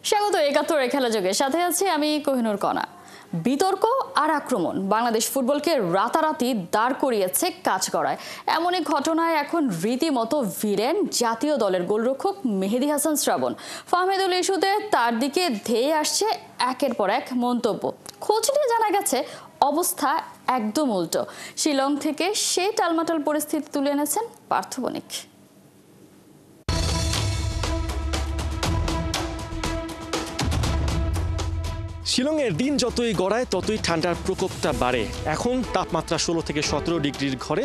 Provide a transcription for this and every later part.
স্বাগত ৭১ খেলা যোগে, সাথে আছি আমি কোহিনুর কণা। বিতর্ক আর আক্রমণ বাংলাদেশ ফুটবলকে রাতারাতি দাঁড় করিয়েছে কাঠগড়ায়। এমনই ঘটনায় এখন রীতিমতো ভিলেন জাতীয় দলের গোলরক্ষক মেহেদী হাসান শ্রাবণ। ফাহমিদুল ইস্যুতে তার দিকে ধেয়ে আসছে একের পর এক মন্তব্য। খোঁজ নিয়ে জানা গেছে অবস্থা একদম উল্টো। শিলং থেকে সেই টালমাটাল পরিস্থিতি তুলে এনেছেন পার্থ বণিক। শিলংয়ের দিন যতই গড়ায় ততই ঠান্ডার প্রকোপটা বাড়ে। এখন তাপমাত্রা 16 থেকে 17 ডিগ্রির ঘরে।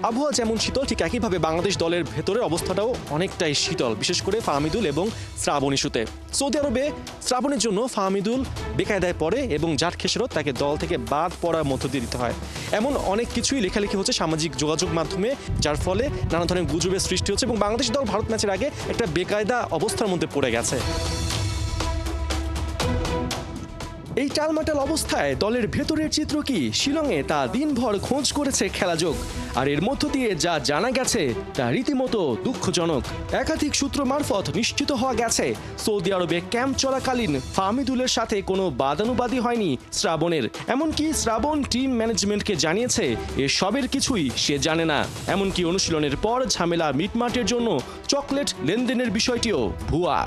আবহাওয়া যেমন শীতল, ঠিক একইভাবে বাংলাদেশ দলের ভেতরে অবস্থাটাও অনেকটাই শীতল, বিশেষ করে ফাহমিদুল এবং শ্রাবণ ইস্যুতে। সৌদি আরবে শ্রাবণের জন্য ফাহমিদুল বেকায়দায় পড়ে এবং যার খেসারত তাকে দল থেকে বাদ পড়ার মধ্য দিয়ে দিতে হয়। এমন অনেক কিছুই লেখালেখি হচ্ছে সামাজিক যোগাযোগ মাধ্যমে, যার ফলে নানা ধরনের গুজবের সৃষ্টি হচ্ছে এবং বাংলাদেশ দল ভারত ম্যাচের আগে একটা বেকায়দা অবস্থার মধ্যে পড়ে গেছে। এই টালমাটাল অবস্থায় দলের ভেতরের চিত্র কি? শিলংয়ে তা দিনভর খোঁজ করেছে খেলাযোগ, আর এর মধ্য দিয়ে যা জানা গেছে তা রীতিমতো দুঃখজনক। একাধিক সূত্র মারফত নিশ্চিত হওয়া গেছে সৌদি আরবে ক্যাম্প চলাকালীন ফাহমিদুলের সাথে কোনো বাদানুবাদী হয়নি শ্রাবণের। এমনকি শ্রাবণ টিম ম্যানেজমেন্টকে জানিয়েছে এ সবের কিছুই সে জানে না। এমনকি অনুশীলনের পর ঝামেলা মিটমাটের জন্য চকলেট লেনদেনের বিষয়টিও ভুয়া।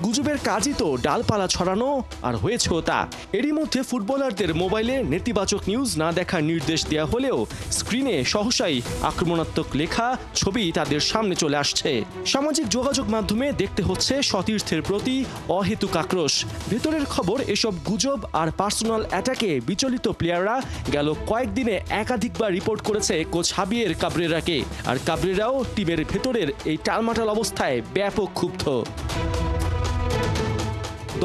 গুজবের কাজই তো ডালপালা ছড়ানো, আর হয়েছেও তা। এরই মধ্যে ফুটবলারদের মোবাইলে নেতিবাচক নিউজ না দেখার নির্দেশ দেওয়া হলেও স্ক্রিনে সহসাই আক্রমণাত্মক লেখা ছবি তাদের সামনে চলে আসছে। সামাজিক যোগাযোগ মাধ্যমে দেখতে হচ্ছে সতীর্থের প্রতি অহেতুক আক্রোশ। ভেতরের খবর, এসব গুজব আর পার্সোনাল অ্যাটাকে বিচলিত প্লেয়াররা গেল কয়েকদিনে একাধিকবার রিপোর্ট করেছে কোচ হাবিয়ের কাবরেরাকে, আর কাবরেরাও টিমের ভেতরের এই টালমাটাল অবস্থায় ব্যাপক ক্ষুব্ধ।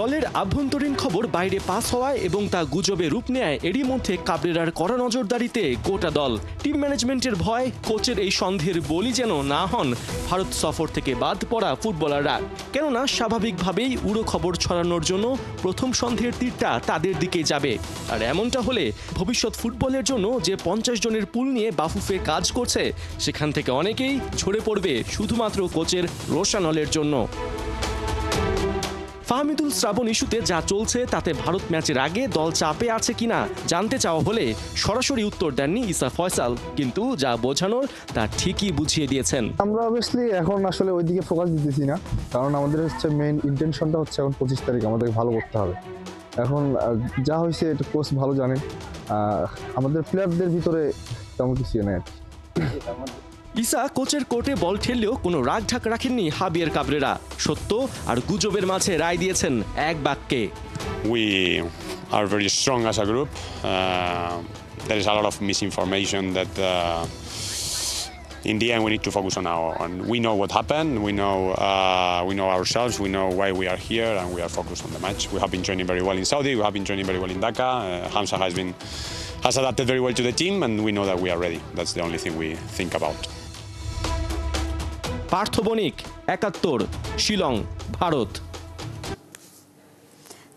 দলের আভ্যন্তরীণ খবর বাইরে পাস হওয়ায় এবং তা গুজবে রূপ নেয় এরই মধ্যে কাবরেরার কড়া নজরদারিতে গোটা দল। টিম ম্যানেজমেন্টের ভয় কোচের এই সন্দেহের বলি যেন না হন ভারত সফর থেকে বাদ পড়া ফুটবলাররা। কেননা স্বাভাবিকভাবেই উড়ো খবর ছড়ানোর জন্য প্রথম সন্দেহের তীরটা তাদের দিকেই যাবে। আর এমনটা হলে ভবিষ্যৎ ফুটবলের জন্য যে 50 জনের পুল নিয়ে বাফুফে কাজ করছে, সেখান থেকে অনেকেই ঝরে পড়বে শুধুমাত্র কোচের রোশানলের জন্য। ফাহমিদুল শ্রাবণ ইস্যুতে যা চলছে তাতে ভারত ম্যাচের আগে দল চাপে আছে কিনা জানতে চাওয়া হলে সরাসরি উত্তর দেননি ইসা ফয়সাল, কিন্তু যা বোঝানোর তা ঠিকই বুঝিয়ে দিয়েছেন। আমরা অবভিয়াসলি এখন আসলে ওইদিকে ফোকাস দিতেছি না, কারণ আমাদের হচ্ছে মেইন ইন্টেনশনটা হচ্ছে এখন 25 তারিখ আমাদেরকে ভালো করতে হবে। এখন যা হয়েছে এটা কোচ ভালো জানেন, আমাদের প্লেয়ারদের ভিতরে তেমন কিছু নেই। ইসা কোচের কোর্টে বল ঠেললেও কোনো রাগ ঢাক রাখেননি হাবিয়ের কাবরেরা। সত্য আর গুজবের মাঝে রায় দিয়েছেন এক বাক্যে। We are very strong as a group. There is a lot of misinformation that in the end we need to focus on we know what happened, we know ourselves, we know why we are here, and we are focused on the match. We have been training very well in Saudi, we have been training very well in Dhaka. Hamza has adapted very well to the team, and we know that we are ready. That's the only thing we think about. Partha বণিক, ৭১, শিলং, ভারত।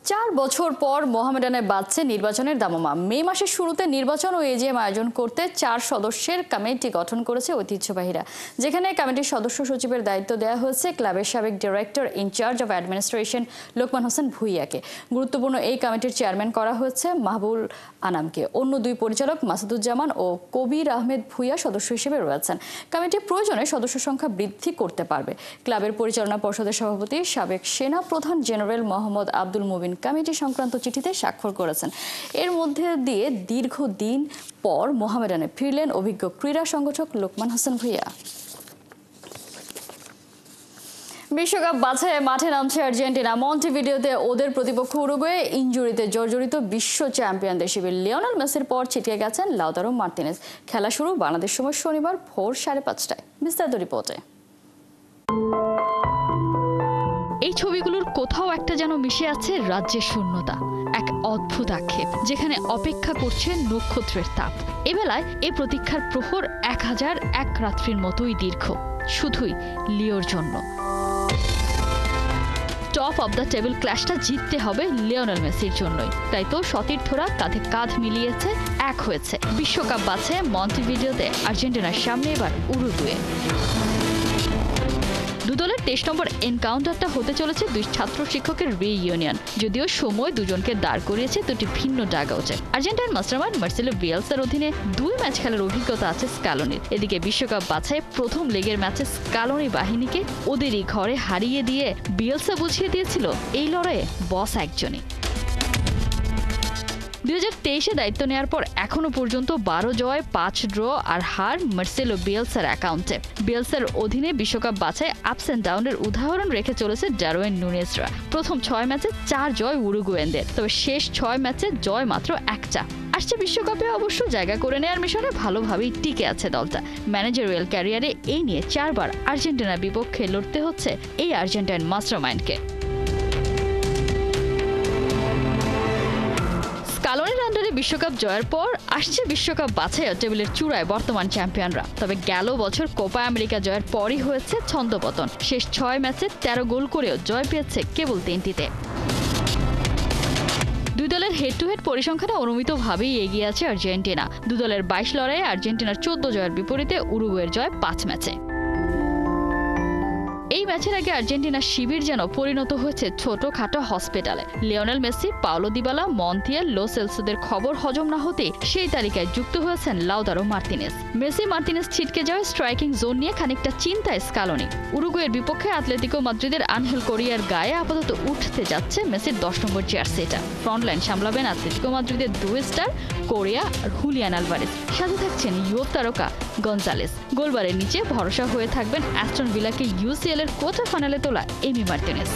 4 বছর পর মোহামেডানে বাজছে নির্বাচনের দামামা। মে মাসের শুরুতে নির্বাচন ও AGM আয়োজন করতে 4 সদস্যের কমিটি গঠন করেছে ঐতিহ্যবাহীরা, যেখানে কমিটির সদস্য সচিবের দায়িত্ব দেওয়া হয়েছে ক্লাবের সাবেক director in-charge of administration Lokman Hossain ভুইয়াকে। গুরুত্বপূর্ণ এই কমিটির চেয়ারম্যান করা হয়েছে মাহবুল আনামকে। অন্য 2 পরিচালক মাসুদুজ্জামান ও কবির আহমেদ ভুইয়া সদস্য হিসেবে রয়েছেন। কমিটি প্রয়োজনে সদস্য সংখ্যা বৃদ্ধি করতে পারবে। ক্লাবের পরিচালনা পর্ষদের সভাপতি সাবেক সেনা প্রধান জেনারেল মোহাম্মদ আব্দুল মুবিন কমিটি সংক্রান্ত চিঠিতে স্বাক্ষর করেছেন। এর মধ্যে দিয়ে দীর্ঘদিন পর মোহামেডানে ফিরলেন অভিজ্ঞ ক্রীড়া সংগঠক লোকমান হোসেন ভুইয়া। বিশ্বকাপ বাছাইয়ে মাঠে নামছে আর্জেন্টিনা। মন্টেভিডিওতে ওদের প্রতিপক্ষ উরুগুয়ে ইনজুরিতে জর্জরিত বিশ্ব চ্যাম্পিয়নদের শিবির লিওনেল মেসির পর ছিটকে গেছেন লাউতারো মার্টিনেজ। খেলা শুরু বাংলাদেশ সময় শনিবার ভোর 5:30টায়। বিস্তারিত রিপোর্টে। এই ছবিগুলোর কোথাও একটা যেন মিশে আছে রাজ্যের শূন্যতা, এক অদ্ভুত আক্ষেপ যেখানে অপেক্ষা করছে নক্ষত্রের তাপ। এবেলায় এ প্রতীক্ষার প্রহর 1001 রাত্রির মতোই দীর্ঘ, শুধুই লিওর জন্য। টপ অব দ্য টেবিল ক্ল্যাশটা জিততে হবে লিওনেল মেসির জন্যই। তাই তো সতীর্থরা কাঁধে কাঁধ মিলিয়েছে, এক হয়েছে। বিশ্বকাপ বাছাইয়ে মন্টেভিডিওতে আর্জেন্টিনার সামনে এবার উরুগুয়ে। দুদলের 23 নম্বর এনকাউন্টারটা হতে চলেছে দুই ছাত্র শিক্ষকের রিইউনিয়ন, যদিও সময় দুজনকে দাঁড় করিয়েছে দুটি ভিন্ন ডাগআউটে। আর্জেন্টাইন মাস্টারমাইন্ড মার্সেলো বিয়েলসার অধীনে 2 ম্যাচ খেলার অভিজ্ঞতা আছে স্ক্যালোনির। এদিকে বিশ্বকাপ বাছাই প্রথম লেগের ম্যাচে স্ক্যালোনি বাহিনীকে ওদেরই ঘরে হারিয়ে দিয়ে বিয়েলসা বুঝিয়ে দিয়েছিল এই লড়াইয়ে বস একজনই। 2023-এ দায়িত্ব নেওয়ার পর এখনো পর্যন্ত 12 জয় 5 ড্র আর হার মার্সেলো বিয়েলসার অ্যাকাউন্টে। বিয়েলসার অধীনে বিশ্বকাপ বাছাই আপস অ্যান্ড ডাউনের উদাহরণ রেখে চলেছে ডারউইন নুনেজরা। প্রথম 6 ম্যাচে 4 জয় উরুগুয়েনদের, তবে শেষ 6 ম্যাচে জয় মাত্র একটা। আসছে বিশ্বকাপে অবশ্য জায়গা করে নেওয়ার মিশনে ভালোভাবেই টিকে আছে দলটা। ম্যানেজারিয়াল ক্যারিয়ারে এই নিয়ে 4 বার আর্জেন্টিনার বিপক্ষে লড়তে হচ্ছে এই আর্জেন্টাইন মাস্টারমাইন্ডকে। স্ক্যালোনির আন্ডারে বিশ্বকাপ জয়ের পর আসছে বিশ্বকাপ বাছাইয়ে টেবিলের চূড়ায় বর্তমান চ্যাম্পিয়নরা। তবে গেল বছর কোপা আমেরিকা জয়ের পরই হয়েছে ছন্দপতন। শেষ 6 ম্যাচে 13 গোল করেও জয় পেয়েছে কেবল 3টিতে। দুই দলের হেড টু হেড পরিসংখ্যানে অনুমিতভাবেই এগিয়ে আছে আর্জেন্টিনা। দু দলের 22 লড়াইয়ে আর্জেন্টিনার 14 জয়ের বিপরীতে উরুগুয়ের জয় 5 ম্যাচে। এই ম্যাচের আগে আর্জেন্টিনার শিবির যেন পরিণত হয়েছে ছোটখাটো হসপিটালে। Lionel Messi, Paulo Dybala, Montiel, লো সেলসোদের খবর হজম না হতে সেই তালিকায় যুক্ত হয়েছেন লাউতারো মার্তিনেজ। মেসি মার্তিনেজ ছিটকে যাওয়া স্ট্রাইকিং জোন নিয়ে খানিকটা চিন্তায় স্ক্যালোনি। উরুগুয়ের বিপক্ষে আতলেতিকো মাদ্রিদের আনহেল কোরিয়ার গায়ে আপাতত উঠতে যাচ্ছে মেসির 10 নম্বর জার্সিটা। ফ্রন্টলাইন সামলাবেন আতলেতিকো মাদ্রিদের 2 স্টার কোরিয়া আর হুলিয়ান আলভারেজ। সাথে থাকছেন ইউরোপ তারকা গনজালেস। গোলবারের নিচে ভরসা হয়ে থাকবেন অ্যাস্টন ভিলাকে ইউসিএল এর কোয়ার্টার ফাইনালে তোলা এমি মার্টিনেজ।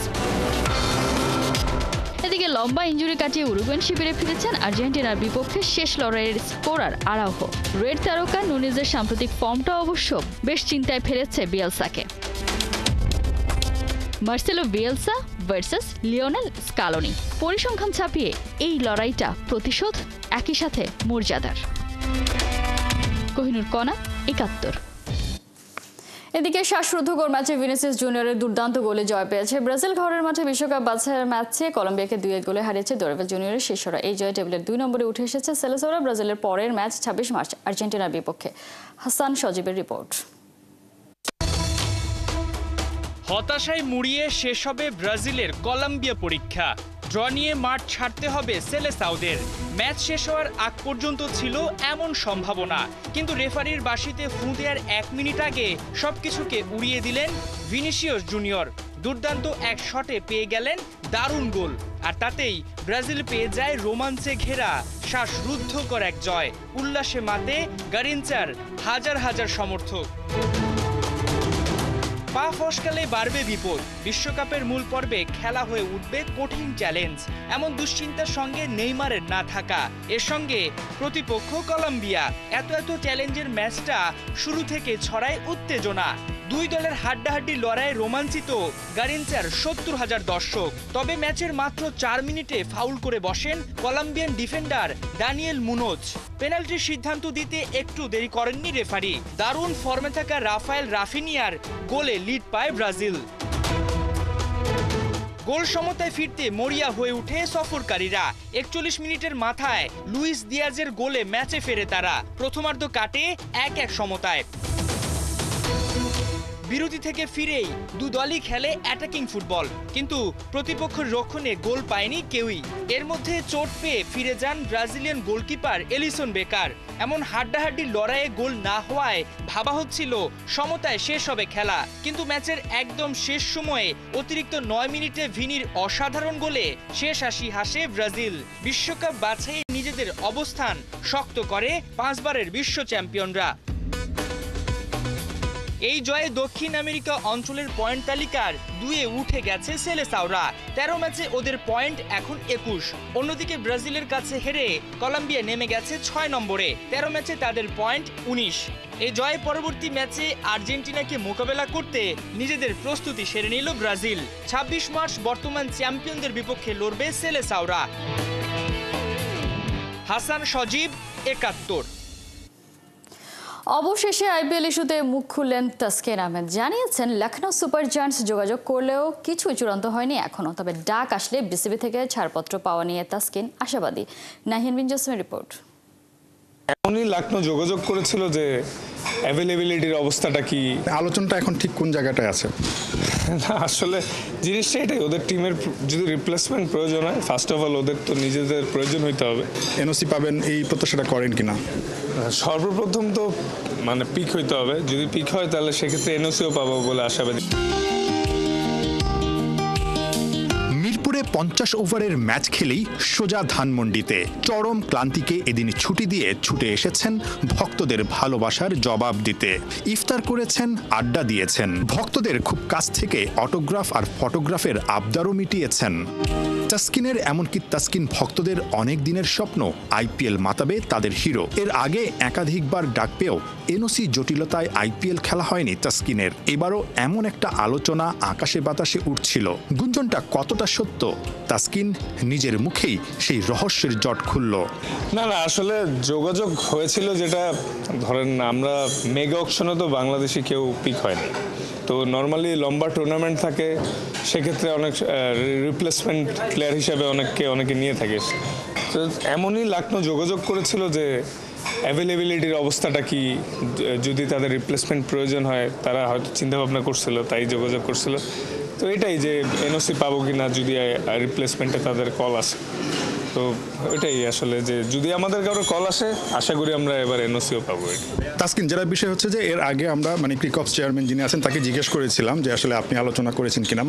এদিকে লম্বা ইনজুরি কাটিয়ে উরুগুয়েন শিবিরে ফিরেছেন আর্জেন্টিনার বিপক্ষে শেষ লড়াইয়ের স্কোরার আরাউহো। রেড তারকা নুনেজের সাম্প্রতিক ফর্মটা অবশ্য বেশ চিন্তায় ফেলেছে বিয়েলসাকে। Marcelo Bielsa versus Lionel Scaloni, পরিসংখ্যান ছাপিয়ে এই লড়াইটা প্রতিশোধ একই সাথে মর্যাদার। কোহিনুর কণা, 71। এদিকে শ্বাসরুদ্ধকর ম্যাচে ভিনিসিয়াস জুনিয়রের দুর্দান্ত গোলে জয় পেয়েছে ব্রাজিল। ঘরের মাঠে বিশ্বকাপ বাছাইয়ের ম্যাচে কলম্বিয়াকে 2-1 গোলে হারিয়েছে দোরেভেল জুনিয়রের শিষ্যরা। এই জয়ে টেবিলের 2 নম্বরে উঠে এসেছে সেলেসাওরা। ব্রাজিলের পরের ম্যাচ 26 মার্চ আর্জেন্টিনার বিপক্ষে। হাসান সজীবের রিপোর্ট। হতাশায় মুড়িয়ে শেষ হবে ব্রাজিলের কলম্বিয়া পরীক্ষা। ড্র নিয়ে মাঠ ছাড়তে হবে সেলেসাওদের। ম্যাচ শেষ হওয়ার আগ পর্যন্ত ছিল এমন সম্ভাবনা, কিন্তু রেফারির বাঁশিতে ফুঁ দেওয়ার 1 মিনিট আগে সবকিছুকে উড়িয়ে দিলেন ভিনিসিয়াস জুনিয়র। দুর্দান্ত এক শটে পেয়ে গেলেন দারুণ গোল, আর তাতেই ব্রাজিল পেয়ে যায় রোমাঞ্চে ঘেরা শ্বাসরুদ্ধকর এক জয়। উল্লাসে মাতে গারিনচার হাজার হাজার সমর্থক। পা ফসকালে বাড়বে বিপদ। বিশ্বকাপের মূল পর্বে খেলা হয়ে উঠবে কঠিন চ্যালেঞ্জ, এমন দুশ্চিন্তার সঙ্গে নেইমারের না থাকা। এর সঙ্গে প্রতিপক্ষ কলম্বিয়া। এত চ্যালেঞ্জের ম্যাচটা শুরু থেকে ছড়ায় উত্তেজনা। দুই দলের হাড্ডাহাড্ডি লড়াইয়ে রোমাঞ্চিত গারিনচার 70,000 দর্শক। তবে ম্যাচের মাত্র 4 মিনিটে ফাউল করে বসেন কলম্বিয়ান ডিফেন্ডার দানিয়েল মুনোজ। পেনাল্টির সিদ্ধান্ত দিতে একটু দেরি করেননি রেফারি। দারুণ ফর্মে থাকা রাফায়েল রাফিনিয়ার গোলে লিড পায় ব্রাজিল। গোল সমতায় ফিরতে মরিয়া হয়ে ওঠে সফরকারীরা। 41 মিনিটের মাথায় লুইস দিয়াজের গোলে ম্যাচে ফেরে তারা। প্রথমার্ধ কাটে 1-1 সমতায়। বিরতি থেকে ফিরেই দু দলই খেলে অ্যাটাকিং ফুটবল, কিন্তু প্রতিপক্ষের রক্ষণে গোল পায়নি কেউই। এর মধ্যে চোট পেয়ে ফিরে যান ব্রাজিলিয়ান গোলকিপার এলিসন বেকার। এমন হাড্ডাহাড্ডি লড়াইয়ে গোল না হওয়ায় ভাবা হচ্ছিল সমতায় শেষ হবে খেলা, কিন্তু ম্যাচের একদম শেষ সময়ে অতিরিক্ত 9 মিনিটে ভিনির অসাধারণ গোলে শেষ হাসে ব্রাজিল। বিশ্বকাপ বাছাইয়ে নিজেদের অবস্থান শক্ত করে 5 বারের বিশ্ব চ্যাম্পিয়নরা। এই জয়ে দক্ষিণ আমেরিকা অঞ্চলের পয়েন্ট তালিকার 2-এ উঠে গেছে সেলেসাওরা। 13 ম্যাচে ওদের পয়েন্ট এখন 21। অন্যদিকে ব্রাজিলের কাছে হেরে কলম্বিয়া নেমে গেছে 6 নম্বরে। 13 ম্যাচে তাদের পয়েন্ট 19। এই জয়ে পরবর্তী ম্যাচে আর্জেন্টিনাকে মোকাবেলা করতে নিজেদের প্রস্তুতি সেরে নিল ব্রাজিল। 26 মার্চ বর্তমান চ্যাম্পিয়নদের বিপক্ষে লড়বে সেলেসাওরা। হাসান সজীব, 71। অবশেষে আইপিএল ইস্যুতে মুখ খুললেন তাসকিন আহমেদ। জানিয়েছেন লখনৌ সুপার জায়ান্টস যোগাযোগ করলেও কিছুই চূড়ান্ত হয়নি এখনো, তবে ডাক আসলে বিসিবি থেকে ছাড়পত্র পাওয়া নিয়ে তাসকিন আশাবাদী। নাহিয়ান বিন জসিমের রিপোর্ট। এমনই লখনৌ যোগাযোগ করেছিল যে অ্যাভেলেবিলিটির অবস্থাটা কি। আলোচনাটা এখন ঠিক কোন জায়গাটায় আছে? না, আসলে জিনিসটা এটাই, ওদের টিমের যদি রিপ্লেসমেন্ট প্রয়োজন হয়, ফার্স্ট অফ অল ওদের তো নিজেদের প্রয়োজন হইতে হবে। এনওসি পাবেন এই প্রত্যাশাটা করেন কিনা? সর্বপ্রথম তো মানে পিক হইতে হবে, যদি পিক হয় তাহলে সেক্ষেত্রে এনওসিও পাবো বলে আশাবাদী। মিরপুরে 50 ওভারের ম্যাচ খেলেই সোজা ধানমন্ডিতে চরম ক্লান্তিকে এদিন ছুটি দিয়ে ছুটে এসেছেন ভক্তদের ভালোবাসার জবাব দিতে। ইফতার করেছেন, আড্ডা দিয়েছেন, ভক্তদের খুব কাছ থেকে অটোগ্রাফ আর ফটোগ্রাফের আবদারও মিটিয়েছেন। তাসকিনের, এমনকি তাসকিন ভক্তদের অনেক দিনের স্বপ্ন আইপিএল মাতাবে তাদের হিরো। এর আগে একাধিকবার ডাক পেয়েও এনওসি জটিলতায় আইপিএল খেলা হয়নি তাসকিনের। এবারও এমন একটা আলোচনা আকাশে বাতাসে উঠছিল। গুঞ্জনটা কতটা সত্য, তাসকিন নিজের মুখেই সেই রহস্যের জট খুলল। না, আসলে যোগাযোগ হয়েছিল, যেটা ধরেন আমরা মেগা অকশনে তো বাংলাদেশি কেউ পিক হয়নি, তো নর্মালি লম্বা টুর্নামেন্ট থাকে, সেক্ষেত্রে অনেক রিপ্লেসমেন্ট প্লেয়ার হিসাবে অনেকে নিয়ে থাকে। তো এমনই লখনৌ যোগাযোগ করেছিল যে অ্যাভেলেবিলিটির অবস্থাটা কি, যদি তাদের রিপ্লেসমেন্ট প্রয়োজন হয়, তারা হয়তো চিন্তাভাবনা করছিল, তাই যোগাযোগ করছিল। তো এটাই যে এনওসি পাবো কি না যদি রিপ্লেসমেন্টে তাদের কল আসে। তো এটাই আসলে যে যদি আমাদের কারো কল আসে, আশা করি আমরা এবার এনওসিও পাবো। তাসকিন, যেটা বিষয় হচ্ছে যে এর আগে আমরা ক্রিকঅপস চেয়ারম্যান যিনি আছেন তাকে জিজ্ঞেস করেছিলাম যে আসলে আপনি আলোচনা করেছেন কিনা,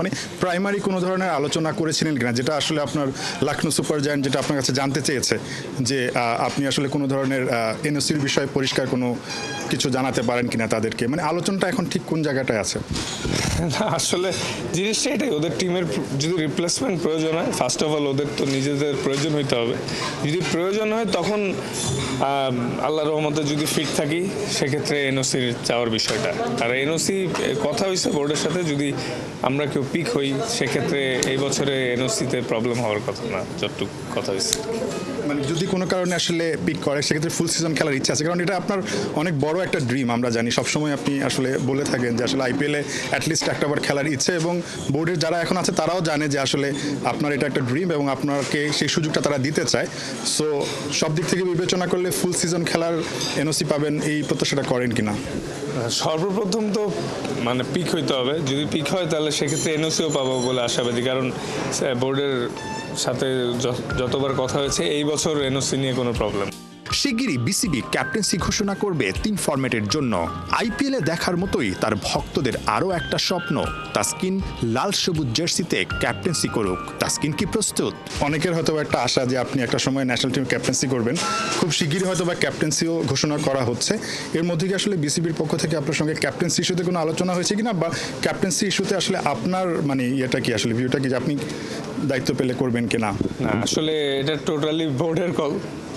প্রাইমারি কোনো ধরনের আলোচনা করেছিলেন কিনা, যেটা আসলে আপনার লখনৌ সুপার জায়ান্ট যেটা আপনার কাছে জানতে চেয়েছে যে আপনি আসলে কোনো ধরনের এনওসির বিষয়ে পরিষ্কার কোনো কিছু জানাতে পারেন কিনা তাদেরকে। আলোচনাটা এখন ঠিক কোন জায়গাটায় আছে? না, আসলে জিনিসটা এটাই, ওদের টিমের যদি রিপ্লেসমেন্ট প্রয়োজন হয়, ফার্স্ট অফ অল ওদের তো নিজেদের প্রয়োজন হইতে হবে। যদি প্রয়োজন হয় তখন আল্লাহর রহমতে যদি ফিট থাকি, সেক্ষেত্রে এনওসির চাওয়ার বিষয়টা। আর এনওসি কথা হয়েছে বোর্ডের সাথে, যদি আমরা কেউ পিক হই, সেক্ষেত্রে এই বছরে এনওসিতে প্রবলেম হওয়ার কথা না, যতটুকু কথা হয়েছে। যদি কোনো কারণে আসলে পিক করে, সেক্ষেত্রে ফুল সিজন খেলার ইচ্ছা আছে, কারণ এটা আপনার অনেক বড় একটা ড্রিম। আমরা জানি সবসময় আপনি আসলে বলে থাকেন যে আসলে আইপিএলে অ্যাটলিস্ট একটা বার খেলার ইচ্ছে, এবং বোর্ডের যারা এখন আছে তারাও জানে যে আসলে আপনার এটা একটা ড্রিম এবং আপনাকে সেই সুযোগটা তারা দিতে চায়। সো সব দিক থেকে বিবেচনা করলে ফুল সিজন খেলার এনওসি পাবেন এই প্রত্যাশাটা করেন কিনা? সর্বপ্রথম তো পিক হইতে হবে, যদি পিক হয় তাহলে সেক্ষেত্রে এনওসিও পাবো বলে আশাবাদী, কারণ বোর্ডের সাথে যতবার কথা হয়েছে, এই বছর এনওসি নিয়ে কোনো প্রবলেম। শিগগিরই বিসিবি ক্যাপ্টেন্সি ঘোষণা করবে 3 ফরম্যাটের জন্য। আইপিএলে দেখার মতোই তার ভক্তদের আরও একটা স্বপ্ন, তাসকিন লাল সবুজ জার্সিতে ক্যাপ্টেন্সি করুক। তাসকিন কি প্রস্তুত? অনেকের হয়তো একটা আশা যে আপনি একটা সময় ন্যাশনাল টিম ক্যাপ্টেন্সি করবেন, খুব শিগগিরই হয়তো বা ক্যাপ্টেন্সিও ঘোষণা করা হচ্ছে। এর মধ্যে কি আসলে বিসিবির পক্ষ থেকে আপনার সঙ্গে ক্যাপ্টেন্সি ইস্যুতে কোনো আলোচনা হয়েছে কিনা, বা ক্যাপ্টেন্সি ইস্যুতে আসলে আপনার ইয়েটা কি, আসলে ভিউটা কি যে আপনি দায়িত্ব পেলে করবেন কিনা? না, আসলে এটা টোটালি বোর্ডের কল।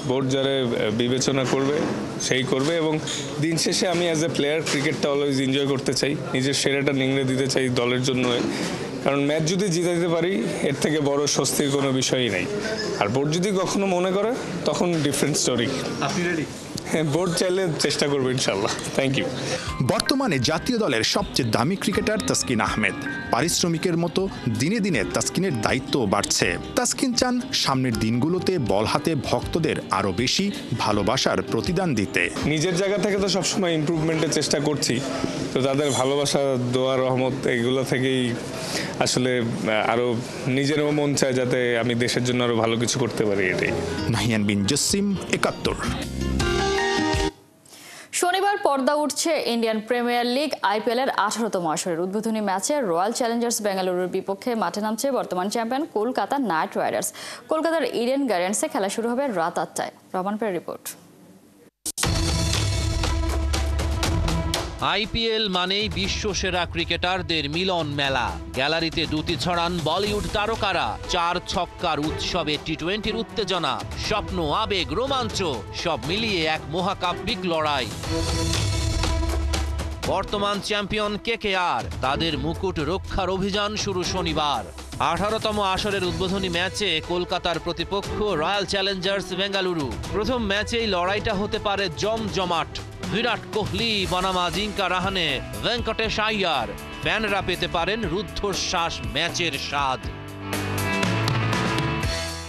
বোর্ড যারা বিবেচনা করবে সেই করবে, এবং দিন শেষে আমি অ্যাজ এ প্লেয়ার ক্রিকেটটা অলওয়েজ এনজয় করতে চাই, নিজের সেরাটা নিংড়ে দিতে চাই দলের জন্য, কারণ ম্যাচ যদি জিতে দিতে পারি, এর থেকে বড় স্বস্তির কোনো বিষয়ই নাই। আর বোর্ড যদি কখনো মনে করে, তখন ডিফারেন্ট স্টোরি। আপনি রেডি? বোর্ড চাইলে চেষ্টা করবো ইনশাল্লাহ। Thank you. বর্তমানে জাতীয় দলের সবচেয়ে দামি ক্রিকেটার তাসকিন আহমেদ। পারিশ্রমিকের মতো দিনে দিনে তাসকিনের দায়িত্ব বাড়ছে। তাসকিন চান সামনের দিনগুলোতে বল হাতে ভক্তদের আরও বেশি ভালোবাসার প্রতিদান দিতে। নিজের জায়গা থেকে তো সবসময় ইমপ্রুভমেন্টের চেষ্টা করছি, তো তাদের ভালোবাসা, দোয়া, রহমত এগুলো থেকেই আসলে আরও নিজেরও মন চায় যাতে আমি দেশের জন্য আরও ভালো কিছু করতে পারি। এটাই। নাহিয়ান বিন জসিম, ৭১। শনিবার পর্দা উঠছে ইন্ডিয়ান প্রিমিয়ার লিগ আইপিএলের 18তম আসরের উদ্বোধনী ম্যাচে রয়্যাল চ্যালেঞ্জার্স বেঙ্গালুরুর বিপক্ষে মাঠে নামছে বর্তমান চ্যাম্পিয়ন কলকাতা নাইট রাইডার্স। কলকাতার ইডেন গার্ডেন্সে খেলা শুরু হবে রাত 8টায়। রহমান পের রিপোর্ট। আইপিএল মানেই বিশ্বসেরা ক্রিকেটারদের মিলন মেলা। গ্যালারিতে দুটি ছড়ান বলিউড তারকারা। 4 ছক্কার উৎসবে টি-20-র উত্তেজনা, স্বপ্ন, আবেগ, রোমাঞ্চ সব মিলিয়ে এক মহাকাব্যিক লড়াই। বর্তমান চ্যাম্পিয়ন কেকেআর, তাদের মুকুট রক্ষার অভিযান শুরু শনিবার। 18তম আসরের উদ্বোধনী ম্যাচে কলকাতার প্রতিপক্ষ রয়্যাল চ্যালেঞ্জার্স বেঙ্গালুরু। প্রথম ম্যাচেই লড়াইটা হতে পারে জমজমাট। বিরাট কোহলি বনাম আজিঙ্কা রাহানে, ভেঙ্কটেশ আইয়ার, ফ্যানরা পেতে পারেন রুদ্ধশ্বাস ম্যাচের স্বাদ।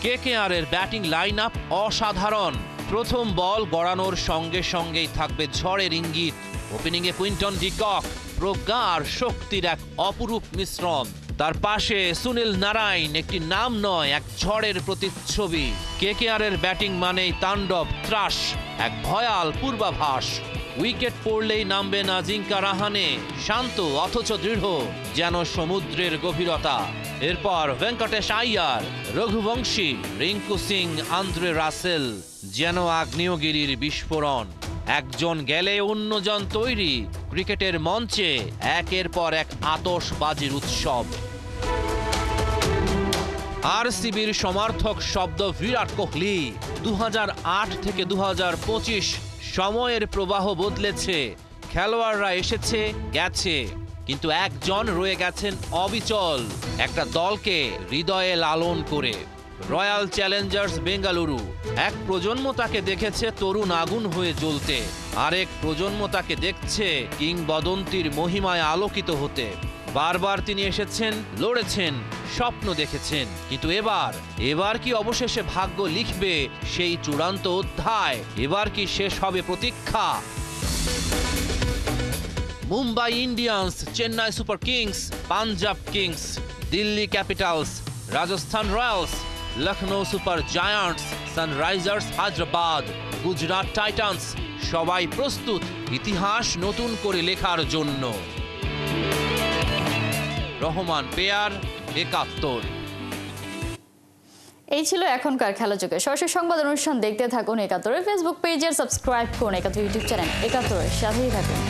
কেকেআরের ব্যাটিং লাইন আপ অসাধারণ। প্রথম বল গড়ানোর সঙ্গে সঙ্গেই থাকবে ঝড়ের ইঙ্গিত। ওপেনিংয়ে কুইন্টন ডি কক, প্রজ্ঞা আর শক্তির এক অপরূপ মিশ্রণ। তার পাশে সুনীল নারায়ণ, একটি নাম নয়, এক ঝড়ের প্রতিচ্ছবি। কেকেআরের ব্যাটিং মানেই তাণ্ডব, ত্রাস, এক ভয়াল পূর্বাভাস। উইকেট পড়লেই নামবে না জিঙ্কা রাহানে, শান্ত অথচ দৃঢ়, যেন সমুদ্রের গভীরতা। এরপর ভেঙ্কটেশ আইয়ার, রঘুবংশী, রিঙ্কু সিং, আন্দ্রে রাসেল, যেন আগ্নেয়গিরির বিস্ফোরণ। একজন গেলে অন্যজন তৈরি, ক্রিকেটের মঞ্চে একের পর এক আতশবাজির উৎসব। আরসিবির সমর্থক শব্দ বিরাট কোহলি। 2008 থেকে 2025 সময়ের প্রবাহ বদলেছে, খেলোয়াড়রা এসেছে গেছে, কিন্তু একজন রয়ে গেছেন অবিচল, একটা দলকে হৃদয়ে লালন করে। Royal Challengers Bengaluru. এক প্রজন্ম তাকে দেখেছে তরুণ আগুন হয়ে জ্বলতে, আরেক প্রজন্ম তাকে দেখছে কিংবদন্তির মহিমায় আলোকিত হতে। বারবার তিনি এসেছেন, লড়েছেন, স্বপ্ন দেখেছেন, কিন্তু এবার কি অবশেষে ভাগ্য লিখবে সেই চূড়ান্ত অধ্যায়? এবার কি শেষ হবে প্রতীক্ষা? Mumbai Indians, Chennai Super Kings, Punjab Kings, Delhi Capitals, Rajasthan Royals, Lucknow Super Giants, Sunrisers Hyderabad, Gujarat Titans, সবাই প্রস্তুত ইতিহাস নতুন করে লেখার জন্য। রহমান পেয়ার, ৭১। এই ছিল এখনকার খেলাযোগে। সরাসরি সংবাদ অনুষ্ঠান দেখতে থাকুন ৭১-এর ফেসবুক পেজের, সাবস্ক্রাইব করুন ৭১ ইউটিউব চ্যানেল। ৭১-এর সাথেই থাকুন।